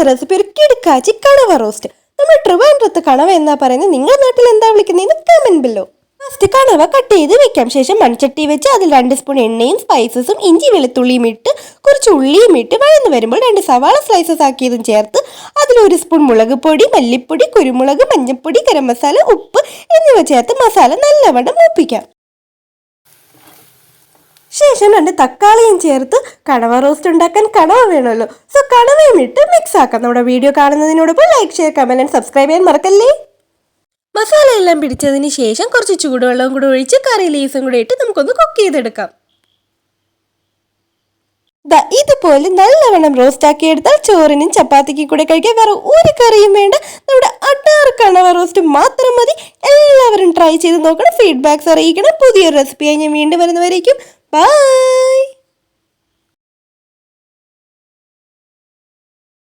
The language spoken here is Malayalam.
ഇന്നത്തെ റെസിപ്പി ഒരു കിടുക്കാച്ചി കണവ റോസ്റ്റ്. നമ്മൾ ട്രിവാൻഡ്രത്ത് കണവ എന്നാ പറയുന്നത്. നിങ്ങളുടെ നാട്ടിൽ എന്താ വിളിക്കുന്നതെന്ന് കമന്റ് ബില്ലോ. ഫസ്റ്റ് കണവ കട്ട് ചെയ്ത് വെക്കാം. ശേഷം മൺചട്ടി വെച്ച് അതിൽ 2 സ്പൂൺ എണ്ണയും സ്പൈസസും ഇഞ്ചി വെളുത്തുള്ളിയും ഇട്ട് കുറച്ച് ഉള്ളിയും ഇട്ട് വഴന്നു വരുമ്പോൾ 2 സവാള സ്ലൈസസ് ആക്കിയതും ചേർത്ത് അതിൽ 1 സ്പൂൺ മുളക് പൊടി, മല്ലിപ്പൊടി, കുരുമുളക്, മഞ്ഞൾപ്പൊടി, ഗരം മസാല, ഉപ്പ് എന്നിവ ചേർത്ത് മസാല നല്ലവണ്ണം മൂപ്പിക്കാം. ശേഷം 2 തക്കാളിയും ചേർത്ത് കണവ റോസ്റ്റ് ഉണ്ടാക്കാൻ കണവ വേണമല്ലോ. സോ കണവയും ഇട്ട് മിക്സ് ആക്കാം. നമ്മുടെ വീഡിയോ കാണുന്നതിനോടൊപ്പം like, share, comment and subscribe ചെയ്യാൻ മറക്കല്ലേ. മസാല എല്ലാം പിടിച്ചതിന് ശേഷം കുറച്ച് ചൂടുവെള്ളവും കൂടെ ഒഴിച്ച് കറി ലീവ്സും കൂടെ ഇട്ട് നമുക്കൊന്ന് കുക്ക് ചെയ്തെടുക്കാം. ഇതുപോലെ നല്ലവണ്ണം റോസ്റ്റ് ആക്കി എടുത്താൽ ചോറിനും ചപ്പാത്തിക്കും കൂടെ കഴിക്കാൻ വേറെ ഒരു കറിയും വേണ്ട. നമ്മുടെ അടാറ് കണവ റോസ്റ്റ് മാത്രം മതി. എല്ലാവരും ട്രൈ ചെയ്ത് നോക്കണം. ഫീഡ്ബാക്ക്സ് അറിയിക്കണം. പുതിയൊരു റെസിപ്പിയായി ഞാൻ വീണ്ടും വരുന്നവരേക്കും ബൈ.